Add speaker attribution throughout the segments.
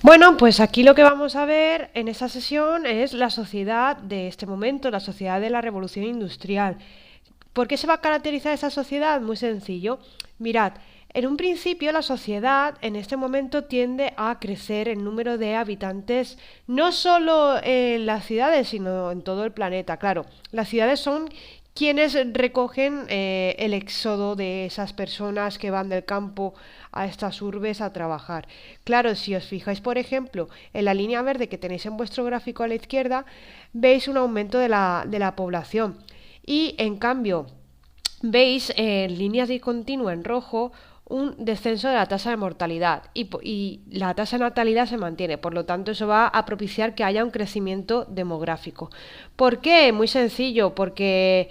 Speaker 1: Bueno, pues aquí lo que vamos a ver en esta sesión es la sociedad de este momento, la sociedad de la revolución industrial. ¿Por qué se va a caracterizar esa sociedad? Muy sencillo. Mirad, en un principio la sociedad en este momento tiende a crecer en número de habitantes, no solo en las ciudades, sino en todo el planeta. Claro, las ciudades son quienes recogen el éxodo de esas personas que van del campo a estas urbes a trabajar. Claro, si os fijáis, por ejemplo, en la línea verde que tenéis en vuestro gráfico a la izquierda, veis un aumento de la población. Y en cambio, veis en líneas de continuo en rojo un descenso de la tasa de mortalidad y la tasa de natalidad se mantiene, por lo tanto eso va a propiciar que haya un crecimiento demográfico. ¿Por qué? Muy sencillo, porque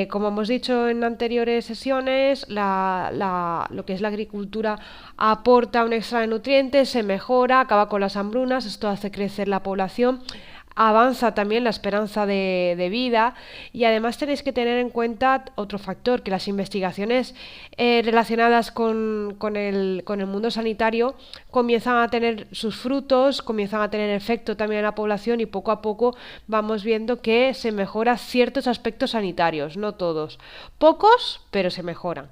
Speaker 1: como hemos dicho en anteriores sesiones, lo que es la agricultura aporta un extra de nutrientes, se mejora, acaba con las hambrunas, esto hace crecer la población, avanza también la esperanza de vida y además tenéis que tener en cuenta otro factor, que las investigaciones relacionadas con el mundo sanitario comienzan a tener sus frutos, comienzan a tener efecto también en la población y poco a poco vamos viendo que se mejoran ciertos aspectos sanitarios, no todos, pocos, pero se mejoran.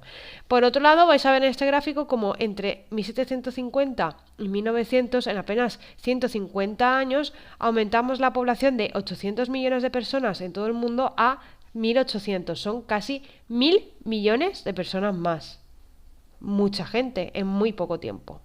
Speaker 1: Por otro lado, vais a ver en este gráfico como entre 1750 y 1900, en apenas 150 años, aumentamos la población de 800 millones de personas en todo el mundo a 1800. Son casi 1.000 millones de personas más. Mucha gente en muy poco tiempo.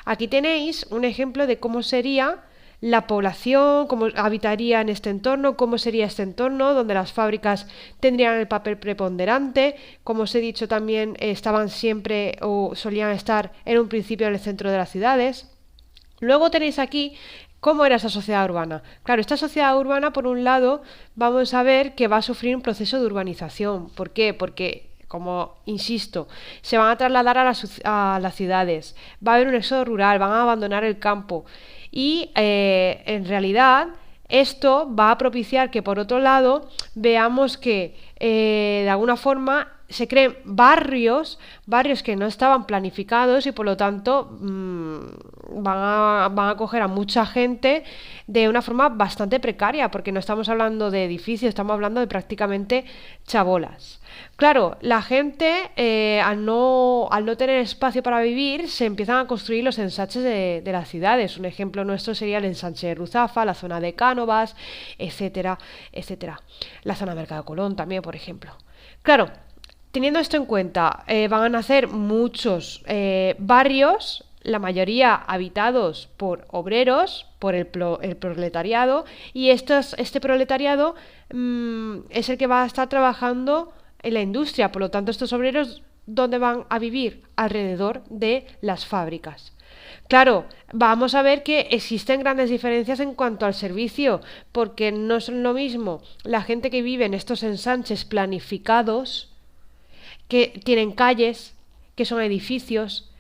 Speaker 1: Aquí tenéis un ejemplo de cómo sería la población, cómo habitaría en este entorno, cómo sería este entorno, donde las fábricas tendrían el papel preponderante, como os he dicho también, estaban siempre o solían estar en un principio en el centro de las ciudades. Luego tenéis aquí cómo era esa sociedad urbana. Claro, esta sociedad urbana, por un lado, vamos a ver que va a sufrir un proceso de urbanización. ¿Por qué? Porque como insisto, se van a trasladar a las ciudades, va a haber un éxodo rural, van a abandonar el campo y en realidad esto va a propiciar que por otro lado veamos que de alguna forma se creen barrios que no estaban planificados y por lo tanto van a coger a mucha gente de una forma bastante precaria, porque no estamos hablando de edificios, estamos hablando de prácticamente chabolas. Claro, la gente al no tener espacio para vivir se empiezan a construir los ensanches de las ciudades. Un ejemplo nuestro sería el ensanche de Ruzafa, la zona de Cánovas, etcétera, etcétera. La zona de Mercado Colón también, por ejemplo. Claro, teniendo esto en cuenta, van a nacer muchos barrios, la mayoría habitados por obreros, por el proletariado, y este proletariado es el que va a estar trabajando en la industria. Por lo tanto, estos obreros, ¿dónde van a vivir? Alrededor de las fábricas. Claro, vamos a ver que existen grandes diferencias en cuanto al servicio, porque no son lo mismo la gente que vive en estos ensanches planificados, que tienen calles, que son edificios,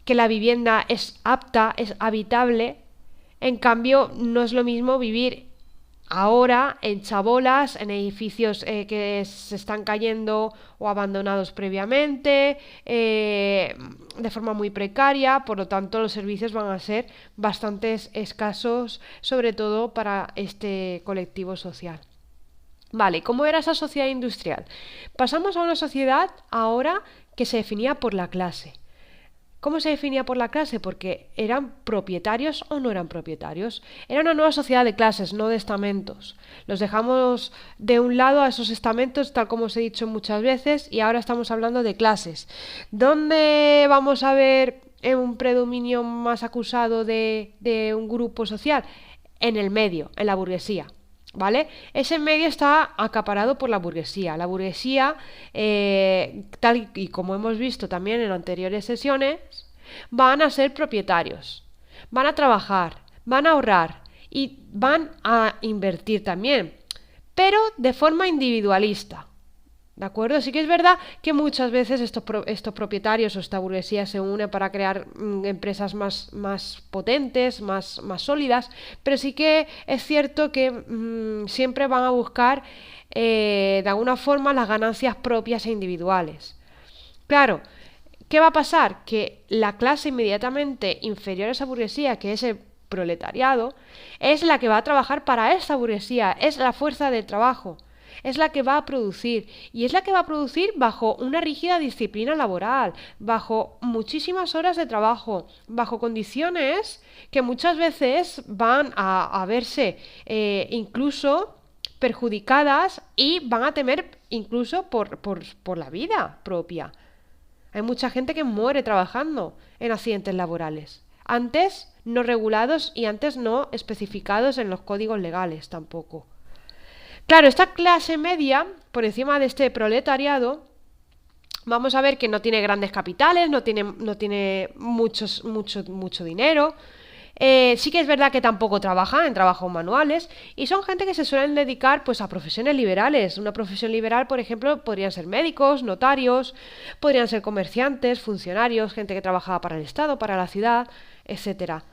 Speaker 1: que la vivienda es apta, es habitable. En cambio, no es lo mismo vivir ahora en chabolas, en edificios que se están cayendo o abandonados previamente, de forma muy precaria, por lo tanto los servicios van a ser bastante escasos, sobre todo para este colectivo social. Vale, ¿cómo era esa sociedad industrial? Pasamos a una sociedad ahora que se definía por la clase. ¿Cómo se definía por la clase? Porque eran propietarios o no eran propietarios. Era una nueva sociedad de clases, no de estamentos. Los dejamos de un lado a esos estamentos, tal como os he dicho muchas veces, y ahora estamos hablando de clases. ¿Dónde vamos a ver un predominio más acusado de un grupo social? En el medio, en la burguesía. ¿Vale? Ese medio está acaparado por la burguesía. La burguesía, tal y como hemos visto también en anteriores sesiones, van a ser propietarios, van a trabajar, van a ahorrar y van a invertir también, pero de forma individualista. ¿De acuerdo? Sí que es verdad que muchas veces estos propietarios o esta burguesía se unen para crear empresas más potentes, más sólidas, pero sí que es cierto que siempre van a buscar de alguna forma las ganancias propias e individuales. Claro, ¿qué va a pasar? Que la clase inmediatamente inferior a esa burguesía, que es proletariado, es la que va a trabajar para esa burguesía, es la fuerza de trabajo, es la que va a producir y es la que va a producir bajo una rígida disciplina laboral, bajo muchísimas horas de trabajo, bajo condiciones que muchas veces van a verse incluso perjudicadas y van a temer incluso por la vida propia. Hay mucha gente que muere trabajando en accidentes laborales, antes no regulados y antes no especificados en los códigos legales tampoco. Claro, esta clase media, por encima de este proletariado, vamos a ver que no tiene grandes capitales, no tiene mucho dinero. Sí que es verdad que tampoco trabajan en trabajos manuales y son gente que se suelen dedicar pues a profesiones liberales. Una profesión liberal, por ejemplo, podrían ser médicos, notarios, podrían ser comerciantes, funcionarios, gente que trabajaba para el Estado, para la ciudad, etcétera.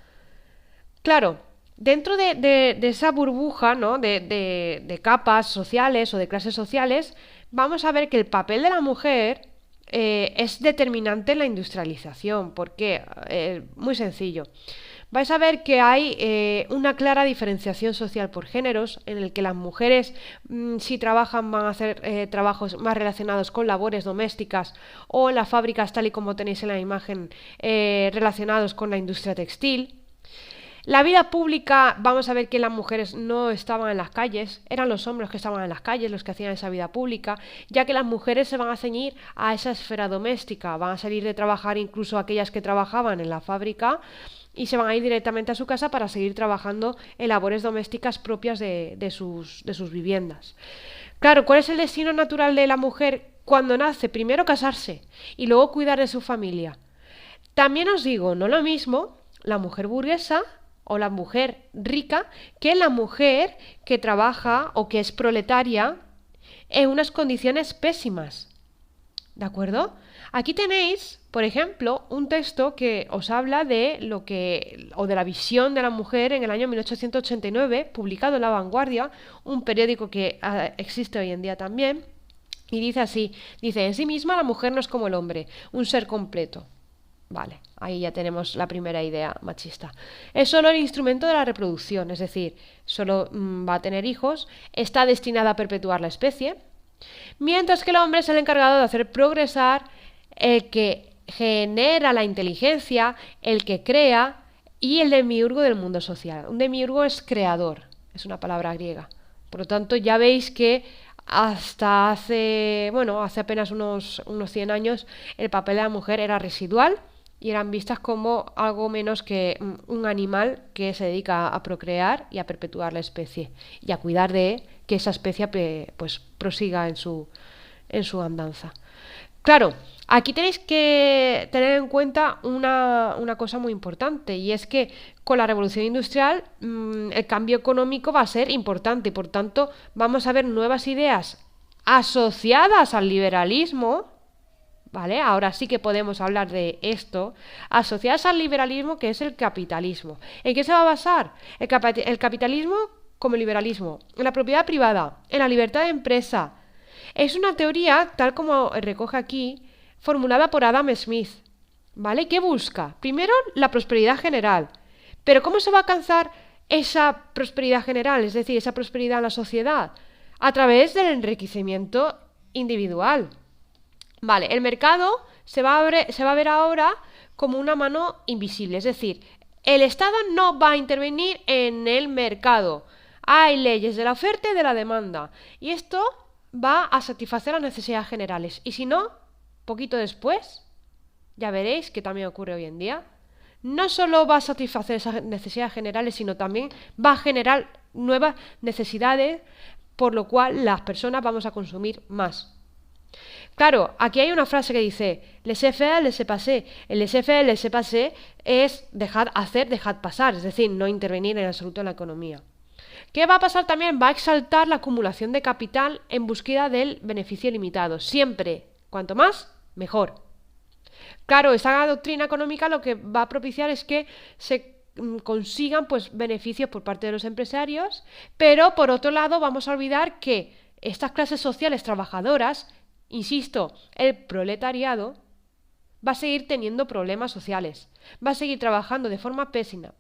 Speaker 1: Claro, dentro de esa burbuja, ¿no? de capas sociales o de clases sociales, vamos a ver que el papel de la mujer es determinante en la industrialización. ¿Por qué? Muy sencillo. Vais a ver que hay una clara diferenciación social por géneros, en el que las mujeres, si trabajan, van a hacer trabajos más relacionados con labores domésticas o en las fábricas, tal y como tenéis en la imagen, relacionados con la industria textil. La vida pública, vamos a ver que las mujeres no estaban en las calles, eran los hombres que estaban en las calles los que hacían esa vida pública, ya que las mujeres se van a ceñir a esa esfera doméstica, van a salir de trabajar incluso aquellas que trabajaban en la fábrica y se van a ir directamente a su casa para seguir trabajando en labores domésticas propias de sus viviendas. Claro, ¿cuál es el destino natural de la mujer cuando nace? Primero casarse y luego cuidar de su familia. También os digo, no lo mismo la mujer burguesa o la mujer rica que la mujer que trabaja o que es proletaria en unas condiciones pésimas. ¿De acuerdo? Aquí tenéis, por ejemplo, un texto que os habla de lo que, o de la visión de la mujer en el año 1889, publicado en La Vanguardia, un periódico que existe hoy en día también, y dice así, dice, en sí misma la mujer no es como el hombre, un ser completo. Vale, ahí ya tenemos la primera idea machista. Es solo el instrumento de la reproducción, es decir, solo va a tener hijos, está destinada a perpetuar la especie, mientras que el hombre es el encargado de hacer progresar, el que genera la inteligencia, el que crea y el demiurgo del mundo social. Un demiurgo es creador, es una palabra griega. Por lo tanto, ya veis que hasta hace apenas unos 100 años el papel de la mujer era residual y eran vistas como algo menos que un animal que se dedica a procrear y a perpetuar la especie y a cuidar de que esa especie pues prosiga en su andanza. Claro, aquí tenéis que tener en cuenta una cosa muy importante y es que con la revolución industrial el cambio económico va a ser importante y por tanto vamos a ver nuevas ideas asociadas al liberalismo, ¿vale? Ahora sí que podemos hablar de esto, asociadas al liberalismo que es el capitalismo. ¿En qué se va a basar? El capitalismo como el liberalismo, en la propiedad privada, en la libertad de empresa. Es una teoría, tal como recoge aquí, formulada por Adam Smith, ¿vale? ¿Qué busca? Primero, la prosperidad general. Pero ¿cómo se va a alcanzar esa prosperidad general, es decir, esa prosperidad en la sociedad? A través del enriquecimiento individual. Vale, el mercado se va a ver ahora como una mano invisible, es decir, el Estado no va a intervenir en el mercado. Hay leyes de la oferta y de la demanda. Y esto va a satisfacer las necesidades generales. Y si no, poquito después, ya veréis que también ocurre hoy en día, no solo va a satisfacer esas necesidades generales, sino también va a generar nuevas necesidades, por lo cual las personas vamos a consumir más. Claro, aquí hay una frase que dice laissez-faire, laissez-passer. El laissez-faire, laissez-passer es dejar hacer, dejar pasar, es decir, no intervenir en absoluto en la economía. ¿Qué va a pasar también? Va a exaltar la acumulación de capital en búsqueda del beneficio limitado. Siempre, cuanto más, mejor. Claro, esa doctrina económica lo que va a propiciar es que se consigan pues beneficios por parte de los empresarios, pero por otro lado vamos a olvidar que estas clases sociales trabajadoras, insisto, el proletariado, va a seguir teniendo problemas sociales, va a seguir trabajando de forma pésima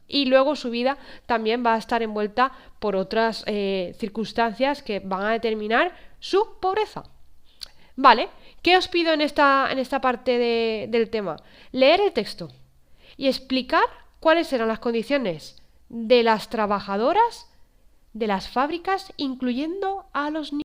Speaker 1: y luego su vida también va a estar envuelta por otras circunstancias que van a determinar su pobreza. Vale, ¿qué os pido en esta parte del tema? Leer el texto y explicar cuáles eran las condiciones de las trabajadoras de las fábricas, incluyendo a los niños.